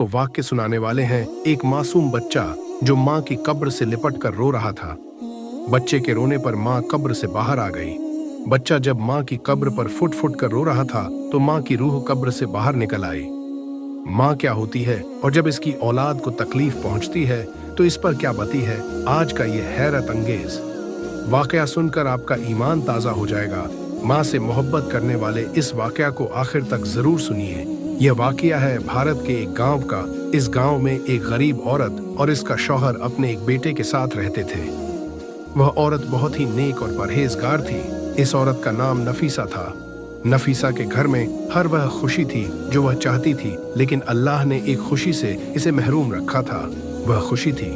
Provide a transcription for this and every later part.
तो वाक्य सुनाने वाले हैं एक मासूम बच्चा जो माँ की कब्र से लिपट कर रो रहा था। बच्चे के रोने पर माँ कब्र से बाहर आ गई। बच्चा जब माँ की कब्र पर फुट फुट कर रो रहा था तो माँ की रूह कब्र से बाहर निकल आई। माँ क्या होती है और जब इसकी औलाद को तकलीफ पहुंचती है तो इस पर क्या बती है आज का ये हैरत अंगेज वाकया सुनकर आपका ईमान ताज़ा हो जाएगा। माँ से मोहब्बत करने वाले इस वाकया को आखिर तक जरूर सुनिए। यह वाकया है भारत के एक गांव का। इस गांव में एक गरीब औरत और इसका शौहर अपने एक बेटे के साथ रहते थे। वह औरत बहुत ही नेक और परहेजगार थी। इस औरत का नाम नफीसा था। नफीसा के घर में हर वह खुशी थी जो वह चाहती थी, लेकिन अल्लाह ने एक खुशी से इसे महरूम रखा था। वह खुशी थी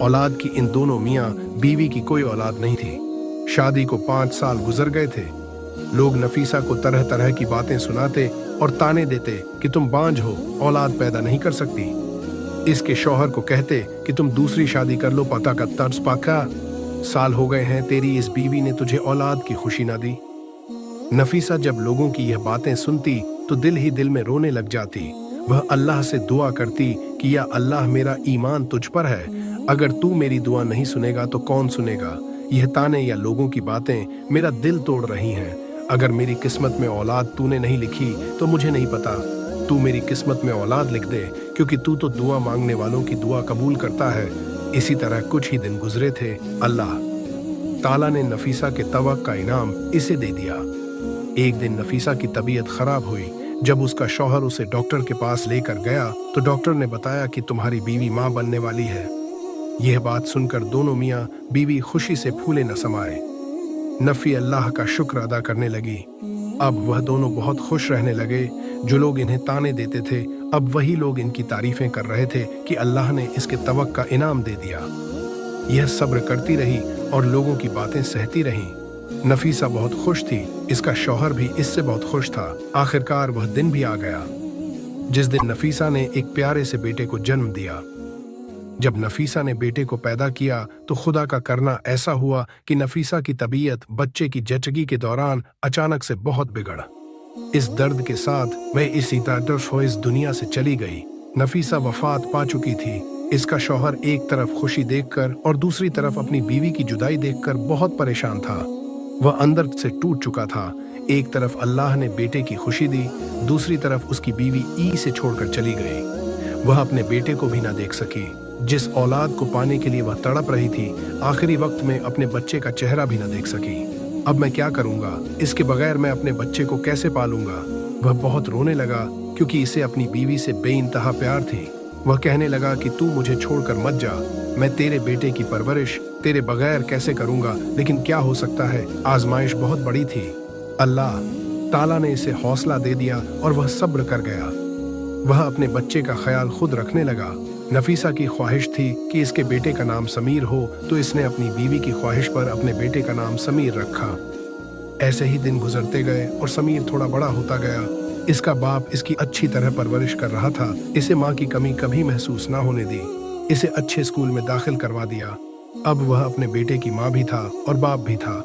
औलाद की। इन दोनों मियाँ बीवी की कोई औलाद नहीं थी। शादी को 5 साल गुजर गए थे। लोग नफीसा को तरह तरह की बातें सुनाते और ताने देते कि तुम बांझ हो, औलाद पैदा नहीं कर सकती। इसके शौहर को कहते कि तुम दूसरी शादी कर लो, पता का तर्ज पाका। साल हो गए हैं तेरी इस बीवी ने तुझे औलाद की खुशी ना दी। नफीसा जब लोगों की यह बातें सुनती तो दिल ही दिल में रोने लग जाती। वह अल्लाह से दुआ करती कि या अल्लाह, मेरा ईमान तुझ पर है, अगर तू मेरी दुआ नहीं सुनेगा तो कौन सुनेगा। यह ताने या लोगों की बातें मेरा दिल तोड़ रही हैं। अगर मेरी किस्मत में औलाद तूने नहीं लिखी तो मुझे नहीं पता, तू मेरी किस्मत में औलाद लिख दे, क्योंकि तू तो दुआ मांगने वालों की दुआ कबूल करता है। इसी तरह कुछ ही दिन गुजरे थे। अल्लाह ताला ने नफीसा के तवक्क का इनाम इसे दे दिया। एक दिन नफीसा की तबीयत खराब हुई। जब उसका शौहर उसे डॉक्टर के पास लेकर गया तो डॉक्टर ने बताया कि तुम्हारी बीवी माँ बनने वाली है। यह बात सुनकर दोनों मियाँ बीवी खुशी से फूले न समाये। नफी अल्लाह का शुक्र अदा करने लगी। अब वह दोनों बहुत खुश रहने लगे। जो लोग इन्हें ताने देते थे, अब वही लोग इनकी तारीफें कर रहे थे कि अल्लाह ने इसके तवक्क का इनाम दे दिया। यह सब्र करती रही और लोगों की बातें सहती रही। नफीसा बहुत खुश थी, इसका शौहर भी इससे बहुत खुश था। आखिरकार वह दिन भी आ गया जिस दिन नफीसा ने एक प्यारे से बेटे को जन्म दिया। जब नफीसा ने बेटे को पैदा किया तो खुदा का करना ऐसा हुआ कि नफीसा की तबीयत बच्चे की जचगी के दौरान अचानक से बहुत बिगड़ा। इस दर्द के साथ वह इसी तरह इस दुनिया से चली गई। नफीसा वफात पा चुकी थी। इसका शौहर एक तरफ खुशी देखकर और दूसरी तरफ अपनी बीवी की जुदाई देखकर बहुत परेशान था। वह अंदर से टूट चुका था। एक तरफ अल्लाह ने बेटे की खुशी दी, दूसरी तरफ उसकी बीवी ई से छोड़कर चली गई। वह अपने बेटे को भी ना देख सकी। जिस औलाद को पाने के लिए वह तड़प रही थी, आखिरी वक्त में अपने बच्चे का चेहरा भी ना देख सकी। अब मैं क्या करूंगा? इसके बगैर मैं अपने बच्चे को कैसे पालूंगा? वह बहुत रोने लगा क्योंकि इसे अपनी बीवी से बेइंतहा प्यार थी। वह कहने लगा कि तू मुझे छोड़कर मत जा, मैं तेरे बेटे की परवरिश तेरे बगैर कैसे करूंगा? लेकिन क्या हो सकता है, आजमाइश बहुत बड़ी थी। अल्लाह ताला ने इसे हौसला दे दिया और वह सब्र कर गया। वह अपने बच्चे का ख्याल खुद रखने लगा। नफीसा की ख्वाहिश थी कि इसके बेटे का नाम समीर हो, तो इसने अपनी बीवी की ख्वाहिश पर अपने बेटे का नाम समीर रखा। ऐसे ही दिन गुजरते गए और समीर थोड़ा बड़ा होता गया। इसका बाप इसकी अच्छी तरह परवरिश कर रहा था। इसे माँ की कमी कभी महसूस ना होने दी। इसे अच्छे स्कूल में दाखिल करवा दिया। अब वह अपने बेटे की माँ भी था और बाप भी था।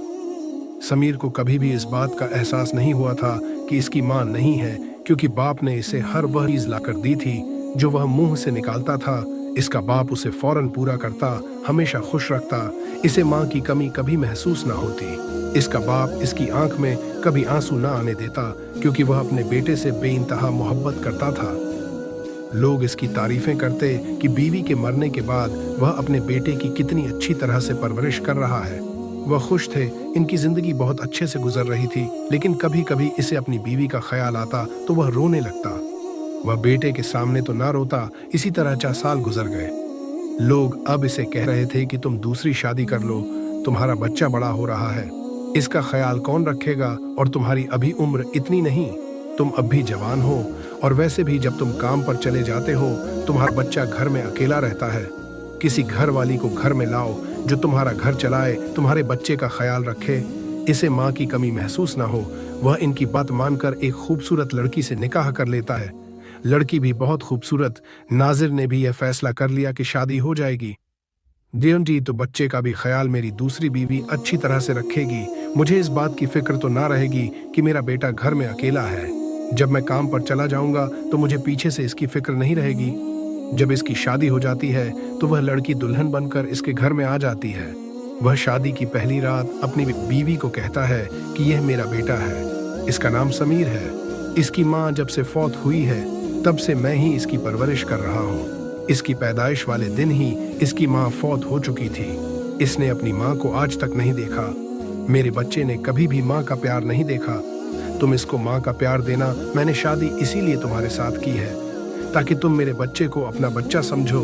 समीर को कभी भी इस बात का एहसास नहीं हुआ था कि इसकी माँ नहीं है, क्योंकि बाप ने इसे हर वह चीज लाकर दी थी जो वह मुंह से निकालता था। इसका बाप उसे फौरन पूरा करता, हमेशा खुश रखता। इसे माँ की कमी कभी महसूस ना होती। इसका बाप इसकी आंख में कभी आंसू ना आने देता, क्योंकि वह अपने बेटे से बेइंतहा मोहब्बत करता था। लोग इसकी तारीफें करते कि बीवी के मरने के बाद वह अपने बेटे की कितनी अच्छी तरह से परवरिश कर रहा है। वह खुश थे, इनकी जिंदगी बहुत अच्छे से गुजर रही थी। लेकिन कभी कभी इसे अपनी बीवी का ख्याल आता तो वह रोने लगता। वह बेटे के सामने तो ना रोता। इसी तरह 4 साल गुजर गए। लोग अब इसे कह रहे थे कि तुम दूसरी शादी कर लो, तुम्हारा बच्चा बड़ा हो रहा है, इसका ख्याल कौन रखेगा? और तुम्हारी अभी उम्र इतनी नहीं, तुम अब भी जवान हो, और वैसे भी जब तुम काम पर चले जाते हो तुम्हारा बच्चा घर में अकेला रहता है। किसी घर वाली को घर में लाओ जो तुम्हारा घर चलाए, तुम्हारे बच्चे का ख्याल रखे, इसे माँ की कमी महसूस ना हो। वह इनकी बात मानकर एक खूबसूरत लड़की से निकाह कर लेता है। लड़की भी बहुत खूबसूरत। नाजिर ने भी यह फैसला कर लिया कि शादी हो जाएगी। जी तो बच्चे का भी ख्याल मेरी दूसरी बीवी अच्छी तरह से रखेगी। मुझे इस बात की फिक्र तो ना रहेगी कि मेरा बेटा घर में अकेला है। जब मैं काम पर चला जाऊंगा तो मुझे पीछे से इसकी फिक्र नहीं रहेगी। जब इसकी शादी हो जाती है तो वह लड़की दुल्हन बनकर इसके घर में आ जाती है। वह शादी की पहली रात अपनी बीवी को कहता है कि यह मेरा बेटा है, इसका नाम समीर है। इसकी माँ जब से फौत हुई है तब से मैं ही इसकी परवरिश कर रहा हूँ। इसकी पैदाइश वाले दिन ही इसकी माँ फौत हो चुकी थी। इसने अपनी माँ को आज तक नहीं देखा। मेरे बच्चे ने कभी भी माँ का प्यार नहीं देखा। तुम इसको माँ का प्यार देना, मैंने शादी इसीलिए तुम्हारे साथ की है ताकि तुम मेरे बच्चे को अपना बच्चा समझो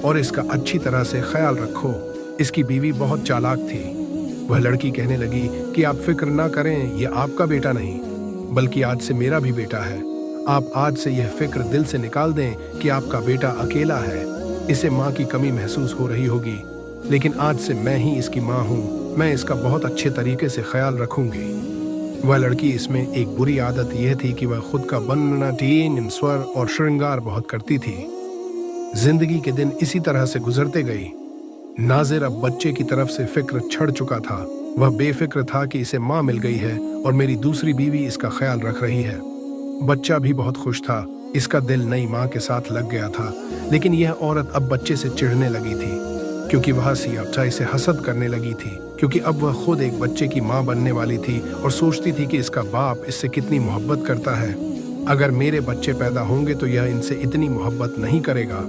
और इसका अच्छी तरह से ख्याल रखो। इसकी बीवी बहुत चालाक थी। वह लड़की कहने लगी कि आप फिक्र ना करें, यह आपका बेटा नहीं बल्कि आज से मेरा भी बेटा है। आप आज से यह फिक्र दिल से निकाल दें कि आपका बेटा अकेला है। इसे माँ की कमी महसूस हो रही होगी, लेकिन आज से मैं ही इसकी माँ हूँ। मैं इसका बहुत अच्छे तरीके से ख्याल रखूंगी। वह लड़की, इसमें एक बुरी आदत यह थी कि वह खुद का बनना टीन स्वर और श्रृंगार बहुत करती थी। जिंदगी के दिन इसी तरह से गुजरते गई। नाजिर अब बच्चे की तरफ से फिक्र छड़ चुका था। वह बेफिक्र था कि इसे माँ मिल गई है और मेरी दूसरी बीवी इसका ख्याल रख रही है। बच्चा भी बहुत खुश था। इसका दिल नई माँ के साथ लग गया था। लेकिन यह औरत अब बच्चे से चिढ़ने लगी थी क्योंकि वह सियाबचा इसे हसद करने लगी थी, क्योंकि अब वह खुद एक बच्चे की माँ बनने वाली थी और सोचती थी कि इसका बाप इससे कितनी मोहब्बत करता है। अगर मेरे बच्चे पैदा होंगे तो यह इनसे इतनी मोहब्बत नहीं करेगा।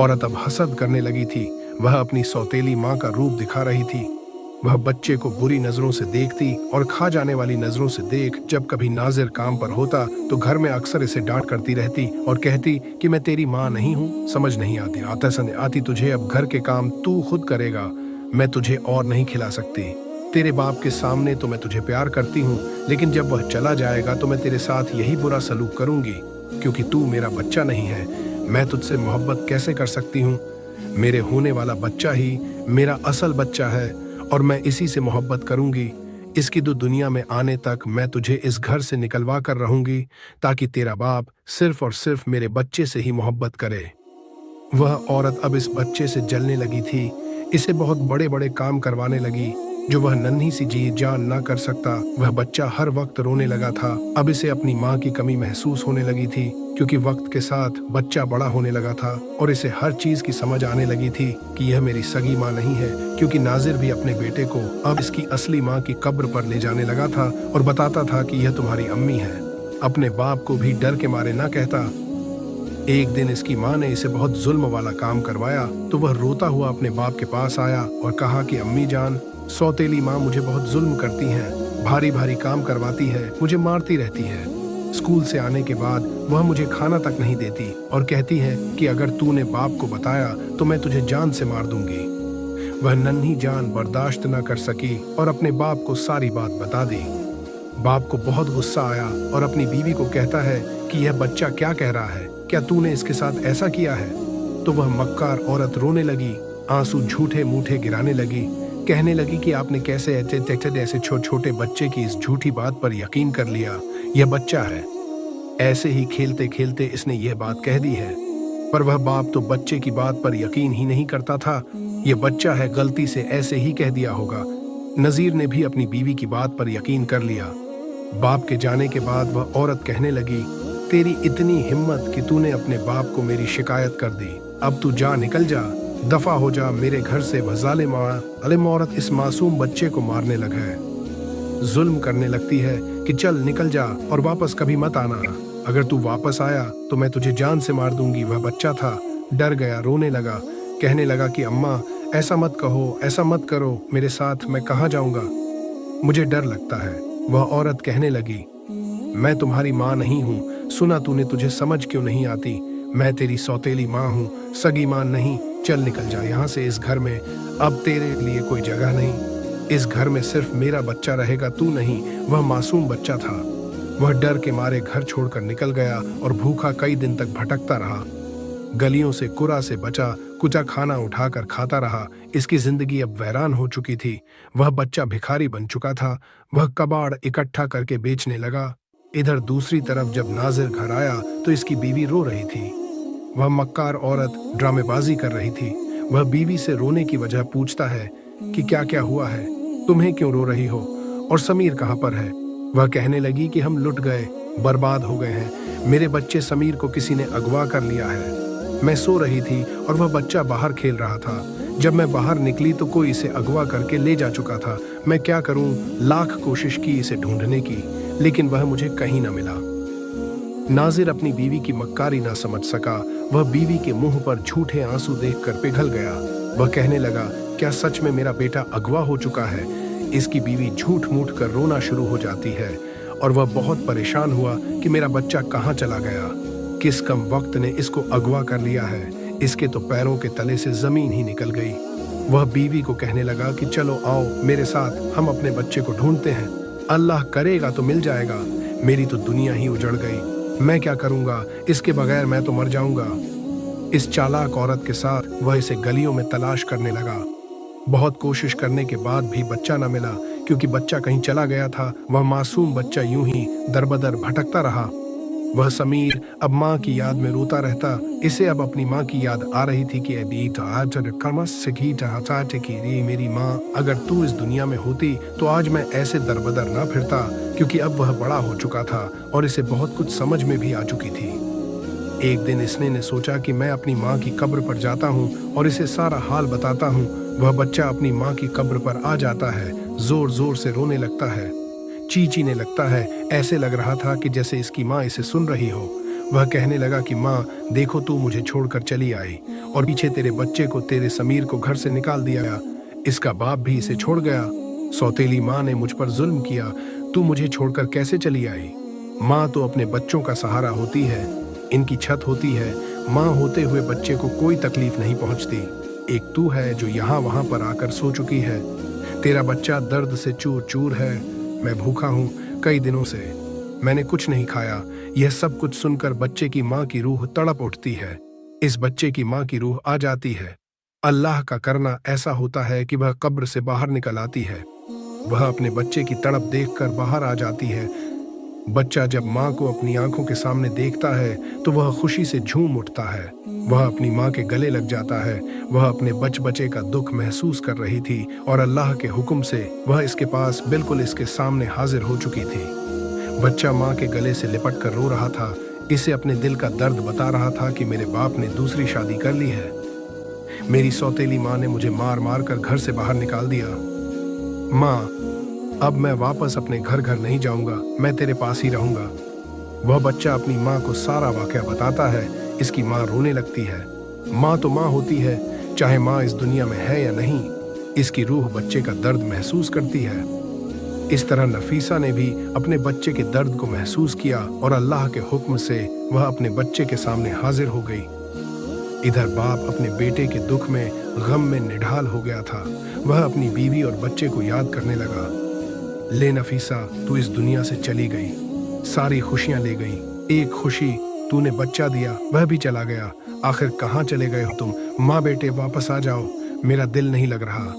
औरत अब हसद करने लगी थी। वह अपनी सौतेली माँ का रूप दिखा रही थी। वह बच्चे को बुरी नजरों से देखती और खा जाने वाली नजरों से देख जब कभी नाजिर काम पर होता तो घर में अक्सर इसे डांट करती रहती और कहती कि मैं तेरी माँ नहीं हूँ, समझ नहीं आती तुझे, अब घर के काम तू खुद करेगा, मैं तुझे और नहीं खिला सकती। तेरे बाप के सामने तो मैं तुझे प्यार करती हूँ, लेकिन जब वह चला जाएगा तो मैं तेरे साथ यही बुरा सलूक करूंगी क्योंकि तू मेरा बच्चा नहीं है। मैं तुझसे मोहब्बत कैसे कर सकती हूँ? मेरे होने वाला बच्चा ही मेरा असल बच्चा है और मैं इसी से मोहब्बत करूंगी। इसकी दुनिया में आने तक मैं तुझे इस घर से निकलवा कर रहूंगी ताकि तेरा बाप सिर्फ और सिर्फ मेरे बच्चे से ही मोहब्बत करे। वह औरत अब इस बच्चे से जलने लगी थी। इसे बहुत बड़े बड़े काम करवाने लगी जो वह नन्ही सी जी जान ना कर सकता। वह बच्चा हर वक्त रोने लगा था। अब इसे अपनी माँ की कमी महसूस होने लगी थी क्योंकि वक्त के साथ बच्चा बड़ा होने लगा था और इसे हर चीज की समझ आने लगी थी कि यह मेरी सगी माँ नहीं है, क्योंकि नाजिर भी अपने बेटे को अब इसकी असली माँ की कब्र पर ले जाने लगा था और बताता था कि यह तुम्हारी अम्मी है। अपने बाप को भी डर के मारे ना कहता। एक दिन इसकी माँ ने इसे बहुत जुल्म वाला काम करवाया तो वह रोता हुआ अपने बाप के पास आया और कहा कि अम्मी जान, सौतेली माँ मुझे बहुत जुल्म करती है, भारी भारी काम करवाती है, मुझे मारती रहती है। स्कूल से आने के बाद वह मुझे खाना तक नहीं देती और कहती है कि अगर तूने बाप को बताया तो मैं तुझे जान से मार दूंगी। वह नन्ही जान बर्दाश्त न कर सकी और अपने बाप को सारी बात बता दी। बाप को बहुत गुस्सा आया और अपनी बीवी को कहता है कि यह बच्चा क्या कह रहा है, क्या तूने इसके साथ ऐसा किया है? तो वह मक्कार औरत रोने लगी, आंसू झूठे मूठे गिराने लगी, कहने लगी कि आपने कैसे ऐसे छोटे बच्चे की इस झूठी बात पर यकीन कर लिया। यह बच्चा है। ऐसे ही खेलते खेलते इसने यह बात कह दी है, पर वह बाप तो बच्चे की बात पर यकीन ही नहीं करता था। यह बच्चा है, गलती से ऐसे ही कह दिया होगा। नजीर ने भी अपनी बीवी की बात पर यकीन कर लिया। बाप के जाने के बाद वह औरत कहने लगी, तेरी इतनी हिम्मत कि तूने अपने बाप को मेरी शिकायत कर दी। अब तू जा, निकल जा, दफा हो जा मेरे घर से। वह जालिम औरत इस मासूम बच्चे को मारने लगा है, जुल्म करने लगती है कि चल निकल जा और वापस कभी मत आना। अगर तू वापस आया तो मैं तुझे जान से मार दूंगी। वह बच्चा था, डर गया, रोने लगा, कहने लगा कि अम्मा ऐसा मत कहो, ऐसा मत करो मेरे साथ, मैं कहाँ जाऊंगा, मुझे डर लगता है। वह औरत कहने लगी, मैं तुम्हारी माँ नहीं हूँ, सुना तूने, तुझे समझ क्यों नहीं आती? मैं तेरी सौतेली माँ हूँ, सगी माँ नहीं। चल निकल जा यहाँ से, इस घर में अब तेरे लिए कोई जगह नहीं। इस घर में सिर्फ मेरा बच्चा रहेगा, तू नहीं। वह मासूम बच्चा था। वह डर के मारे घर छोड़कर निकल गया और भूखा कई दिन तक भटकता रहा। गलियों से कुरा से बचा कुचा खाना उठाकर खाता रहा। इसकी जिंदगी अब वैरान हो चुकी थी। वह बच्चा भिखारी बन चुका था। वह कबाड़ इकट्ठा करके बेचने लगा। इधर दूसरी तरफ जब नाजिर घर आया तो इसकी बीवी रो रही थी। वह मक्कार औरत ड्रामेबाजी कर रही थी। वह बीवी से रोने की वजह पूछता है कि क्या क्या हुआ है, तुम्हें क्यों रो रही हो और समीर कहाँ पर है? वह कहने लगी कि हम लुट गए, बर्बाद हो गए हैं। मेरे बच्चे समीर को किसी ने अगवा कर लिया है। मैं सो रही थी और वह बच्चा बाहर खेल रहा था। जब मैं बाहर निकली तो कोई इसे अगवा करके ले जा चुका था। मैं क्या करूं? लाख कोशिश की इसे ढूंढने की, लेकिन वह मुझे कहीं न मिला। नाजिर अपनी बीवी की मक्कारी ना समझ सका। वह बीवी के मुंह पर झूठे आंसू देखकर पिघल गया। वह कहने लगा, क्या सच में मेरा बेटा अगवा हो चुका है? इसकी बीवी झूठ मूठ कर रोना शुरू हो जाती है और वह बहुत परेशान हुआ कि मेरा बच्चा कहाँ चला गया। किस कम वक्त ने इसको अगवा कर लिया है। इसके तो पैरों के तले से जमीन ही निकल गई। वह बीवी को कहने लगा कि चलो आओ मेरे साथ, हम अपने बच्चे को ढूंढते हैं। अल्लाह करेगा तो मिल जाएगा। मेरी तो दुनिया ही उजड़ गई। मैं क्या करूंगा? इसके बगैर मैं तो मर जाऊंगा। इस चालाक औरत के साथ वह इसे गलियों में तलाश करने लगा। बहुत कोशिश करने के बाद भी बच्चा न मिला, क्योंकि बच्चा कहीं चला गया था। वह मासूम बच्चा यूं ही दरबदर भटकता रहा। वह समीर अब माँ की याद में रोता रहता। इसे अब अपनी माँ की याद आ रही थी कि मेरी माँ, अगर तू इस दुनिया में होती तो आज मैं ऐसे दरबदर ना फिरता, क्योंकि अब वह बड़ा हो चुका था और इसे बहुत कुछ समझ में भी आ चुकी थी। एक दिन इसने ने सोचा कि मैं अपनी माँ की कब्र पर जाता हूँ और इसे सारा हाल बताता हूँ। वह बच्चा अपनी माँ की कब्र पर आ जाता है, जोर जोर से रोने लगता है, चीचीने लगता है। ऐसे लग रहा था कि जैसे इसकी माँ इसे सुन रही हो। वह कहने लगा कि माँ देखो, तू मुझे छोड़कर चली आई और पीछे तेरे बच्चे को, तेरे समीर को घर से निकाल दिया। इसका बाप भी इसे छोड़ गया। सौतेली माँ ने मुझ पर जुल्म किया। तू मुझे छोड़कर कैसे चली आई? माँ तो अपने बच्चों का सहारा होती है, इनकी छत होती है। माँ होते हुए बच्चे को कोई तकलीफ नहीं पहुँचती। एक तू है जो यहाँ वहाँ पर आकर सो चुकी है। तेरा बच्चा दर्द से चूर चूर है। मैं भूखा हूँ कई दिनों से, मैंने कुछ नहीं खाया। यह सब कुछ सुनकर बच्चे की माँ की रूह तड़प उठती है। इस बच्चे की माँ की रूह आ जाती है। अल्लाह का करना ऐसा होता है कि वह कब्र से बाहर निकल आती है। वह अपने बच्चे की तड़प देखकर बाहर आ जाती है। बच्चा जब माँ को अपनी आंखों के सामने देखता है तो वह खुशी से झूम उठता है। वह अपनी माँ के गले लग जाता है। वह अपने बच्चे का दुख महसूस कर रही थी और अल्लाह के हुक्म से वह इसके पास, बिल्कुल इसके सामने हाजिर हो चुकी थी। बच्चा माँ के गले से लिपट कर रो रहा था। इसे अपने दिल का दर्द बता रहा था कि मेरे बाप ने दूसरी शादी कर ली है। मेरी सौतेली माँ ने मुझे मार मार कर घर से बाहर निकाल दिया। माँ, अब मैं वापस अपने घर नहीं जाऊंगा, मैं तेरे पास ही रहूंगा। वह बच्चा अपनी माँ को सारा वाकया बताता है। इसकी माँ रोने लगती है। माँ तो माँ होती है, चाहे माँ इस दुनिया में है या नहीं। इसकी रूह बच्चे का दर्द महसूस करती है। इस तरह नफीसा ने भी अपने बच्चे के दर्द को महसूस किया और अल्लाह के हुक्म से वह अपने बच्चे के सामने हाजिर हो गई। इधर बाप अपने बेटे के दुख में, गम में निढाल हो गया था। वह अपनी बीवी और बच्चे को याद करने लगा। ले नफीसा, तू इस दुनिया से चली गई, सारी खुशियां ले गई। एक खुशी, तूने बच्चा दिया, वह भी चला गया। आखिर कहाँ चले गए हो तुम? माँ बेटे वापस आ जाओ, मेरा दिल नहीं लग रहा।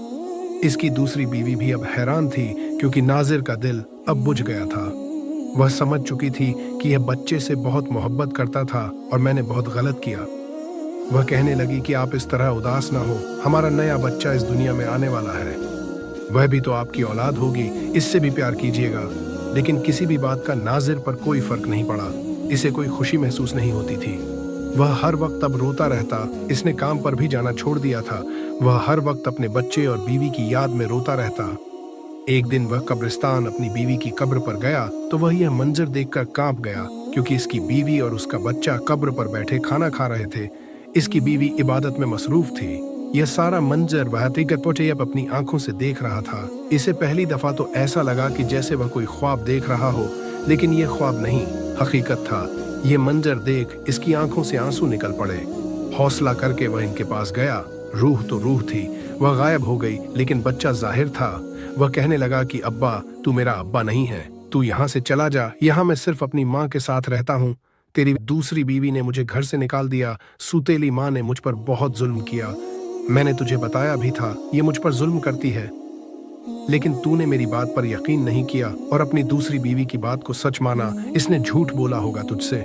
इसकी दूसरी बीवी भी अब हैरान थी, क्योंकि नाजिर का दिल अब बुझ गया था। वह समझ चुकी थी कि यह बच्चे से बहुत मोहब्बत करता था और मैंने बहुत गलत किया। वह कहने लगी कि आप इस तरह उदास ना हो, हमारा नया बच्चा इस दुनिया में आने वाला है। वह भी तो आपकी औलाद होगी, इससे भी प्यार कीजिएगा। लेकिन किसी भी बात का नाजिर पर कोई फर्क नहीं पड़ा। इसे कोई खुशी महसूस नहीं होती थी। वह हर वक्त अब रोता रहता। इसने काम पर भी जाना छोड़ दिया था। वह हर वक्त अपने बच्चे और बीवी की याद में रोता रहता। एक दिन वह कब्रिस्तान अपनी बीवी की कब्र पर गया तो वह यह मंजर देखकर कांप गया, क्योंकि इसकी बीवी और उसका बच्चा कब्र पर बैठे खाना खा रहे थे। इसकी बीवी इबादत में मसरूफ थी। यह सारा मंजर वह हकीकत अब अपनी आंखों से देख रहा था। इसे पहली दफा तो ऐसा लगा कि जैसे वह कोई ख्वाब देख रहा हो, लेकिन यह ख्वाब नहीं, हकीकत था। यह मंजर देख इसकी आंखों से आंसू निकल पड़े। हौसला करके वह इनके पास गया। रूह तो रूह थी, वह गायब हो गई, लेकिन बच्चा जाहिर था। वह कहने लगा कि अब्बा, तू मेरा अब्बा नहीं है, तू यहाँ से चला जा। यहाँ मैं सिर्फ अपनी माँ के साथ रहता हूँ। तेरी दूसरी बीवी ने मुझे घर से निकाल दिया। सुतेली माँ ने मुझ पर बहुत जुल्म किया। मैंने तुझे बताया भी था, ये मुझ पर जुल्म करती है, लेकिन तूने मेरी बात पर यकीन नहीं किया और अपनी दूसरी बीवी की बात को सच माना। इसने झूठ बोला होगा तुझसे,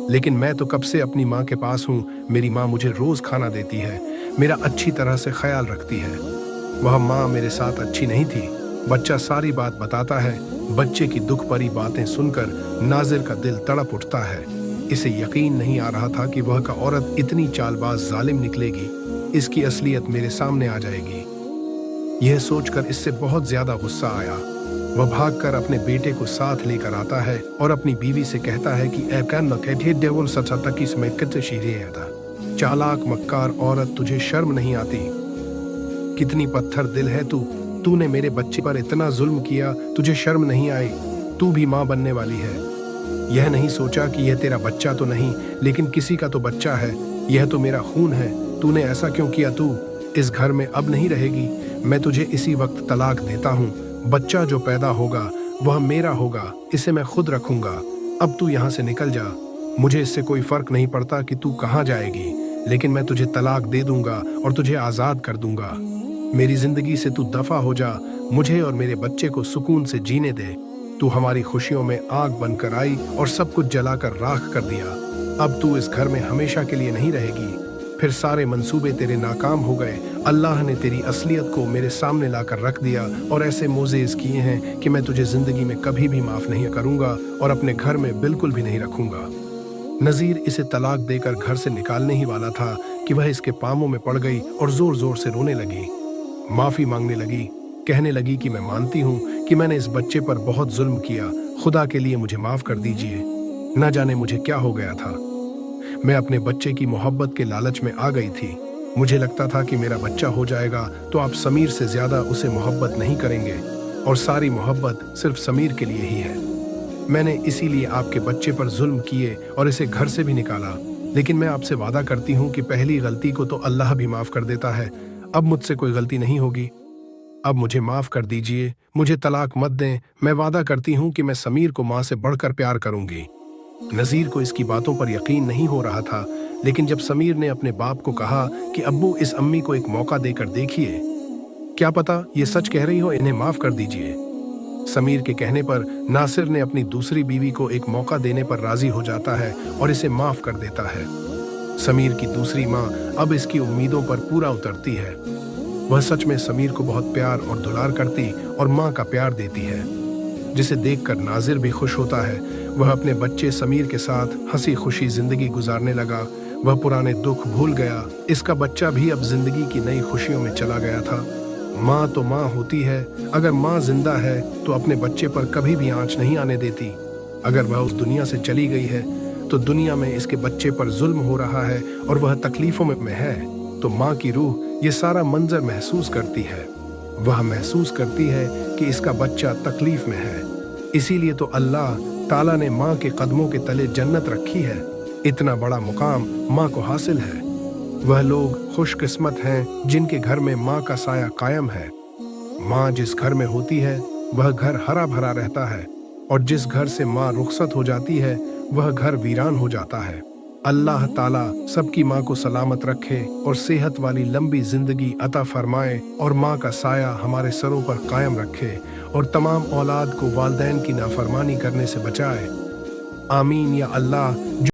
लेकिन मैं तो कब से अपनी माँ के पास हूँ। मेरी माँ मुझे रोज खाना देती है, मेरा अच्छी तरह से ख्याल रखती है। वह माँ मेरे साथ अच्छी नहीं थी। बच्चा सारी बात बताता है। बच्चे की दुख भरी बातें सुनकर नाजिर का दिल तड़प उठता है। इसे यकीन नहीं आ रहा था कि वह का औरत इतनी चालबाज जालिम निकलेगी, इसकी असलियत मेरे सामने आ जाएगी। यह सोचकर इससे बहुत ज्यादा गुस्सा आया। वह भागकर अपने बेटे को साथ लेकर आता है और अपनी बीवी से कहता है कि चालाक मक्कार औरत, तुझे शर्म नहीं आती? कितनी पत्थर दिल है तूने मेरे बच्चे पर इतना जुल्म किया, तुझे शर्म नहीं आई? तू भी माँ बनने वाली है। यह नहीं सोचा कि यह तेरा बच्चा तो नहीं, लेकिन किसी का तो बच्चा है। यह तो मेरा खून है। तूने ऐसा क्यों किया? तू इस घर में अब नहीं रहेगी। मैं तुझे इसी वक्त तलाक देता हूँ। बच्चा जो पैदा होगा वह मेरा होगा, इसे मैं खुद रखूंगा। अब तू यहाँ से निकल जा। मुझे इससे कोई फर्क नहीं पड़ता कि तू कहाँ जाएगी, लेकिन मैं तुझे तलाक दे दूंगा और तुझे आजाद कर दूंगा। मेरी जिंदगी से तू दफा हो जा। मुझे और मेरे बच्चे को सुकून से जीने दे। तू हमारी खुशियों में आग बनकर आई और सब कुछ जलाकर राख कर दिया। अब तू इस घर में हमेशा के लिए नहीं रहेगी। फिर सारे मंसूबे तेरे नाकाम हो गए। अल्लाह ने तेरी असलियत को मेरे सामने लाकर रख दिया और ऐसे मोजेज किए हैं कि मैं तुझे जिंदगी में कभी भी माफ नहीं करूंगा और अपने घर में बिल्कुल भी नहीं रखूंगा। नजीर इसे तलाक देकर घर से निकालने ही वाला था कि वह इसके पांवों में पड़ गई और जोर जोर से रोने लगी। माफी मांगने लगी। कहने लगी कि मैं मानती हूँ कि मैंने इस बच्चे पर बहुत जुल्म किया। खुदा के लिए मुझे माफ कर दीजिए। न जाने मुझे क्या हो गया था। मैं अपने बच्चे की मोहब्बत के लालच में आ गई थी। मुझे लगता था कि मेरा बच्चा हो जाएगा तो आप समीर से ज्यादा उसे मोहब्बत नहीं करेंगे और सारी मोहब्बत सिर्फ समीर के लिए ही है। मैंने इसीलिए आपके बच्चे पर जुल्म किए और इसे घर से भी निकाला। लेकिन मैं आपसे वादा करती हूँ कि पहली गलती को तो अल्लाह भी माफ कर देता है। अब मुझसे कोई गलती नहीं होगी। अब मुझे माफ कर दीजिए। मुझे तलाक मत दें। मैं वादा करती हूँ कि मैं समीर को माँ से बढ़कर प्यार करूंगी। नजीर को इसकी बातों पर यकीन नहीं हो रहा था, लेकिन जब समीर ने अपने बाप को कहा कि अब्बू, इस अम्मी को एक मौका देकर देखिए, क्या पता ये सच कह रही हो, इन्हें माफ कर दीजिए। समीर के कहने पर नासिर ने अपनी दूसरी बीवी को एक मौका देने पर राजी हो जाता है और इसे माफ कर देता है। समीर की दूसरी माँ अब इसकी उम्मीदों पर पूरा उतरती है। वह सच में समीर को बहुत प्यार और दुलार करती और माँ का प्यार देती है, जिसे देखकर नाजिर भी खुश होता है। वह अपने बच्चे समीर के साथ हंसी खुशी जिंदगी गुजारने लगा। वह पुराने दुख भूल गया। इसका बच्चा भी अब जिंदगी की नई खुशियों में चला गया था। माँ तो माँ होती है। अगर माँ जिंदा है तो अपने बच्चे पर कभी भी आंच नहीं आने देती। अगर वह उस दुनिया से चली गई है तो दुनिया में इसके बच्चे पर जुल्म हो रहा है और वह तकलीफों में है, तो माँ की रूह ये सारा मंजर महसूस करती है। वह महसूस करती है कि इसका बच्चा तकलीफ में है। इसीलिए तो अल्लाह ताला ने माँ के कदमों के तले जन्नत रखी है। इतना बड़ा मुकाम माँ को हासिल है। वह लोग खुशकिस्मत हैं जिनके घर में माँ का साया कायम है। माँ जिस घर में होती है वह घर हरा भरा रहता है, और जिस घर से माँ रुखसत हो जाती है वह घर वीरान हो जाता है। अल्लाह ताला सबकी माँ को सलामत रखे और सेहत वाली लंबी जिंदगी अता फरमाए और माँ का साया हमारे सरों पर कायम रखे और तमाम औलाद को वालिदैन की नाफरमानी करने से बचाए। आमीन या अल्लाह।